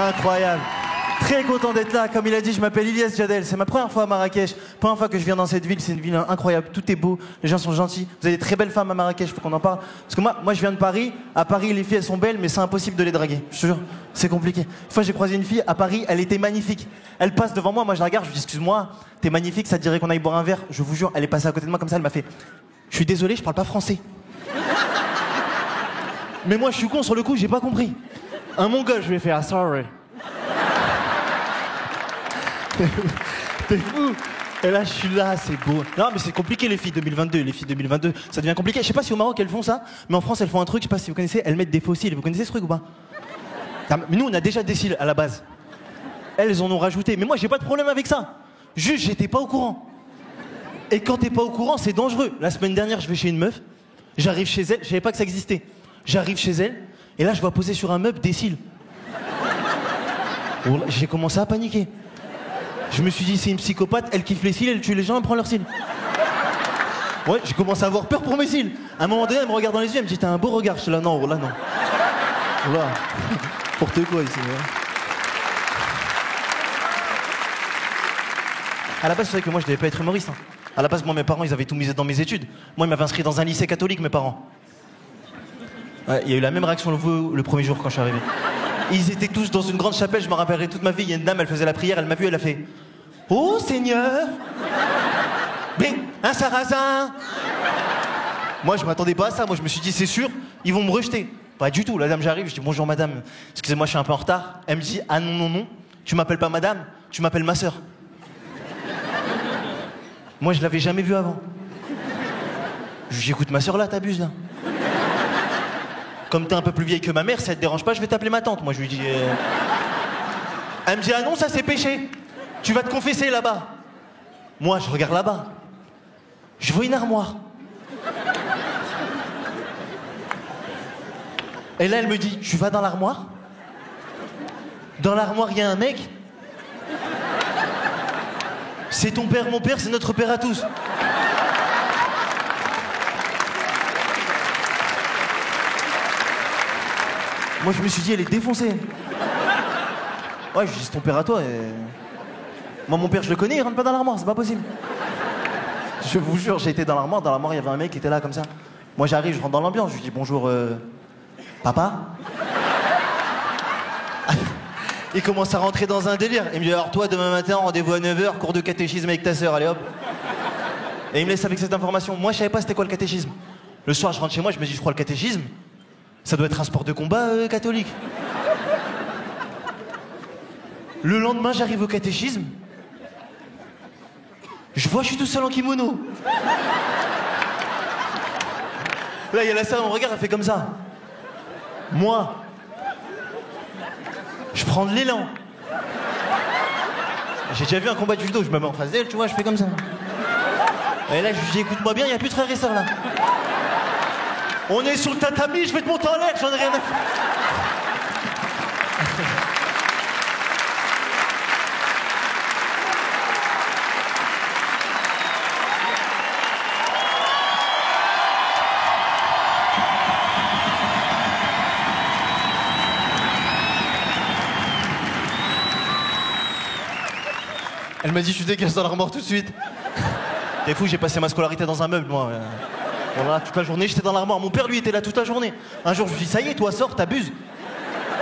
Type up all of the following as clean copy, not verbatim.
Incroyable. Très content d'être là. Comme il a dit, je m'appelle Ilyes Djadel. C'est ma première fois à Marrakech. Première fois que je viens dans cette ville. C'est une ville incroyable. Tout est beau. Les gens sont gentils. Vous avez des très belles femmes à Marrakech. Faut qu'on en parle. Parce que moi, je viens de Paris. À Paris, les filles, elles sont belles, mais c'est impossible de les draguer. Je te jure, c'est compliqué. Une fois, j'ai croisé une fille à Paris. Elle était magnifique. Elle passe devant moi. Moi, je la regarde. Je lui dis, excuse-moi, t'es magnifique. Ça te dirait qu'on aille boire un verre. Je vous jure, elle est passée à côté de moi comme ça. Elle m'a fait, je suis désolé, je parle pas français. Mais moi, je suis con sur le coup. J'ai pas compris. Un mongol, je lui ai fait, ah, sorry. T'es fou. Et là, je suis là, c'est beau. Non, mais c'est compliqué, les filles 2022. Les filles 2022, ça devient compliqué. Je sais pas si au Maroc, elles font ça, mais en France, elles font un truc, je sais pas si vous connaissez, elles mettent des fossiles. Vous connaissez ce truc ou pas? Mais nous, on a déjà des cils à la base. Elles en ont rajouté. Mais moi, j'ai pas de problème avec ça. Juste, j'étais pas au courant. Et quand t'es pas au courant, c'est dangereux. La semaine dernière, je vais chez une meuf. J'arrive chez elle, je savais pas que ça existait. J'arrive chez elle, et là, je vois poser sur un meuble des cils. J'ai commencé à paniquer. Je me suis dit, c'est une psychopathe, elle kiffe les cils, elle tue les gens, elle prend leurs cils. Ouais, j'ai commencé à avoir peur pour mes cils. À un moment donné, elle me regarde dans les yeux, elle me dit, t'as un beau regard. Je suis là, non, là, non. Là, n'importe quoi ici. Ouais. À la base, c'est vrai que moi, je devais pas être humoriste. Hein. À la base, moi, mes parents, ils avaient tout misé dans mes études. Moi, ils m'avaient inscrit dans un lycée catholique, mes parents. Ouais, il y a eu la même réaction le premier jour quand je suis arrivé. Ils étaient tous dans une grande chapelle, je me rappellerai toute ma vie. Il y a une dame, elle faisait la prière, elle m'a vu, elle a fait « Oh Seigneur !» Mais un sarrasin. Moi, je m'attendais pas à ça. Moi, je me suis dit, c'est sûr, ils vont me rejeter. Pas du tout. La dame, j'arrive, je dis bonjour madame. Excusez-moi, je suis un peu en retard. Elle me dit, ah non, non, non. Tu m'appelles pas madame, tu m'appelles ma sœur. Moi, je l'avais jamais vue avant. Je lui dis, écoute, ma sœur là, t'abuses là. Comme t'es un peu plus vieille que ma mère, si ça te dérange pas, je vais t'appeler ma tante. Moi, je lui dis. Elle me dit, ah non, ça c'est péché. Tu vas te confesser là-bas. Moi, je regarde là-bas. Je vois une armoire. Et là, elle me dit, tu vas dans l'armoire? Dans l'armoire, il y a un mec. C'est ton père, mon père, c'est notre père à tous. Moi, je me suis dit, elle est défoncée. Ouais, je dis, c'est ton père à toi. Et... Moi, mon père, je le connais, il rentre pas dans l'armoire, c'est pas possible. Je vous jure, j'ai été dans l'armoire. Dans l'armoire, il y avait un mec qui était là, comme ça. Moi, j'arrive, je rentre dans l'ambiance. Je lui dis, bonjour, papa. Il commence à rentrer dans un délire. Il me dit, alors toi, demain matin, rendez-vous à 9h, cours de catéchisme avec ta sœur, allez hop. Et il me laisse avec cette information. Moi, je savais pas c'était quoi le catéchisme. Le soir, je rentre chez moi, je me dis, je crois le catéchisme. Ça doit être un sport de combat catholique. Le lendemain, j'arrive au catéchisme. Je vois, je suis tout seul en kimono. Là, il y a la sœur, on me regarde, elle fait comme ça. Moi, je prends de l'élan. J'ai déjà vu un combat de judo, je me mets en face d'elle, tu vois, je fais comme ça. Et là, je lui dis, écoute-moi bien, il n'y a plus de frères et sœurs là. On est sur le tatami, je vais te monter en l'air, j'en ai rien à faire. Elle m'a dit, je dégage dans l'armoire tout de suite. T'es fou, j'ai passé ma scolarité dans un meuble, moi. Voilà, toute la journée, j'étais dans l'armoire. Mon père, lui, était là toute la journée. Un jour, je lui dis, ça y est, toi, sors, t'abuses.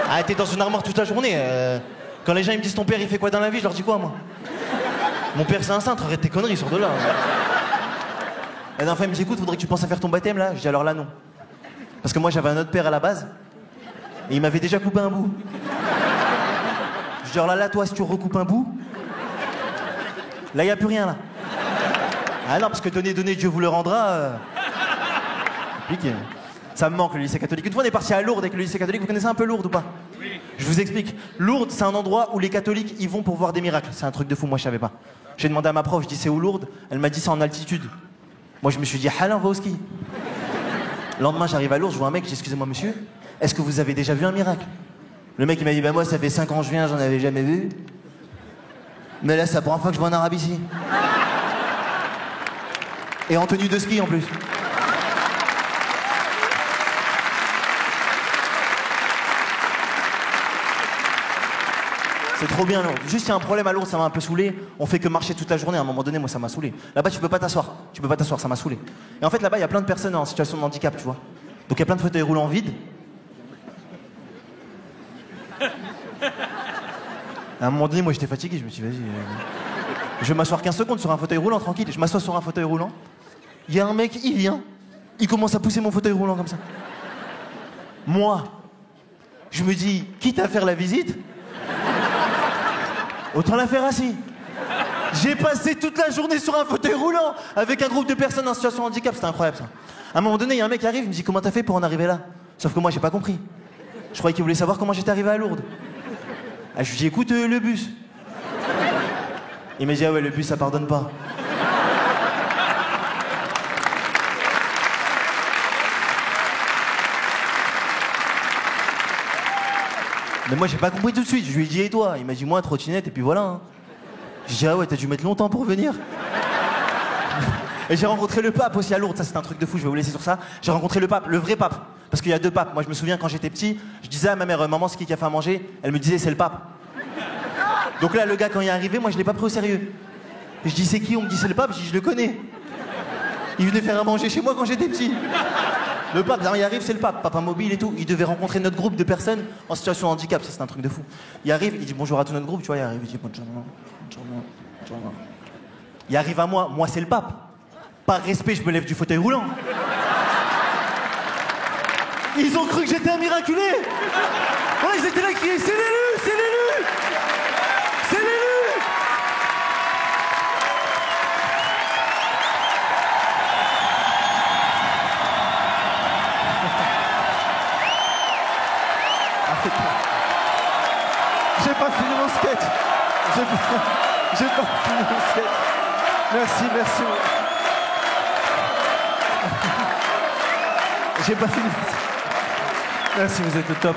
Ah, t'es dans une armoire toute la journée. Quand les gens ils me disent, ton père, il fait quoi dans la vie, je leur dis quoi, moi? Mon père, c'est un cintre, arrête tes conneries, sors de là. La dernière fois, il me dit, écoute, faudrait que tu penses à faire ton baptême, là. Je dis, alors là, non. Parce que moi, j'avais un autre père à la base. Et il m'avait déjà coupé un bout. Je dis, alors là, toi, si tu recoupes un bout, là, il n'y a plus rien, là. Ah non, parce que donner, Dieu vous le rendra. Compliqué. Ça me manque, le lycée catholique. Une fois, on est parti à Lourdes avec le lycée catholique. Vous connaissez un peu Lourdes ou pas? Oui. Je vous explique. Lourdes, c'est un endroit où les catholiques y vont pour voir des miracles. C'est un truc de fou, moi, je savais pas. J'ai demandé à ma prof, je dis, c'est où Lourdes? Elle m'a dit, c'est en altitude. Moi, je me suis dit, allez, on va au ski. Le lendemain, j'arrive à Lourdes, je vois un mec, je dis, excusez-moi, monsieur, est-ce que vous avez déjà vu un miracle? Le mec, il m'a dit, bah, moi, ça fait 5 ans que je viens, j'en avais jamais vu. Mais là, c'est la première fois que je vois un arabe ici. Et en tenue de ski en plus. C'est trop bien, non. Juste, il y a un problème à Lourdes, ça m'a un peu saoulé. On fait que marcher toute la journée, à un moment donné, moi, ça m'a saoulé. Là-bas, tu peux pas t'asseoir. Tu peux pas t'asseoir, ça m'a saoulé. Et en fait, là-bas, il y a plein de personnes en situation de handicap, tu vois. Donc, il y a plein de fauteuils roulants vides. À un moment donné, moi, j'étais fatigué, je me suis dit, vas-y. Je vais m'asseoir 15 secondes sur un fauteuil roulant, tranquille. Je m'assois sur un fauteuil roulant. Il y a un mec, il vient. Il commence à pousser mon fauteuil roulant comme ça. Moi, je me dis, quitte à faire la visite, autant la faire assis. J'ai passé toute la journée sur un fauteuil roulant avec un groupe de personnes en situation de handicap, c'était incroyable ça. À un moment donné, il y a un mec qui arrive, il me dit comment t'as fait pour en arriver là? Sauf que moi, j'ai pas compris. Je croyais qu'il voulait savoir comment j'étais arrivé à Lourdes. Ah, je lui dis écoute, le bus. Il m'a dit ah ouais, le bus ça pardonne pas. Mais moi j'ai pas compris tout de suite, je lui ai dit et toi? Il m'a dit moi trottinette et puis voilà. Hein. J'ai dit ah ouais, t'as dû mettre longtemps pour venir. Et j'ai rencontré le pape aussi à Lourdes, ça c'est un truc de fou, je vais vous laisser sur ça. J'ai rencontré le pape, le vrai pape. Parce qu'il y a deux papes. Moi je me souviens quand j'étais petit, je disais à ma mère maman c'est qui a fait à manger? Elle me disait c'est le pape. Donc là le gars quand il est arrivé, moi je l'ai pas pris au sérieux. Et je dis c'est qui? On me dit c'est le pape, je dis je le connais. Il venait faire à manger chez moi quand j'étais petit. Le pape, il arrive, c'est le pape, papa mobile et tout. Il devait rencontrer notre groupe de personnes en situation de handicap, ça c'est un truc de fou. Il arrive, il dit bonjour à tout notre groupe, tu vois, il arrive, il dit bonjour. Il arrive à moi c'est le pape. Par respect, je me lève du fauteuil roulant. Ils ont cru que j'étais un miraculé. Ouais, ils étaient là qui criaient c'est l'élu, c'est l'élu, c'est l'élu. J'ai pas fini mon sketch. J'ai pas fini mon sketch. Merci. J'ai pas fini. Merci, vous êtes le top.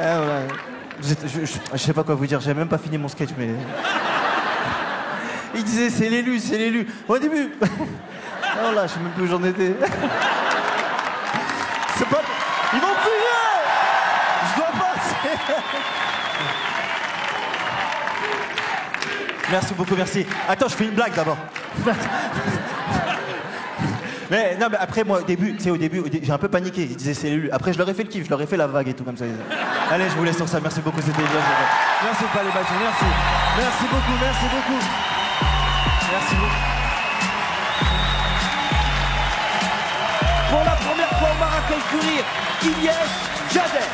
Ah, voilà. Je sais pas quoi vous dire, j'ai même pas fini mon sketch, mais. Il disait c'est l'élu, c'est l'élu. Au début. Alors là, je sais même plus où j'en étais. C'est pas. Ils vont prier. Je dois passer. Merci beaucoup, merci. Attends, je fais une blague d'abord. Mais non, mais après, moi, au début, j'ai un peu paniqué. Ils disaient c'est l'élu. Après, je leur ai fait le kiff, je leur ai fait la vague et tout comme ça. Allez, je vous laisse sur ça. Merci beaucoup, c'était bien. Merci, pas les bâtons, merci. Merci beaucoup, merci beaucoup. Merci beaucoup. Pour la première fois au Marrakech du Rire, Ilyes Jader.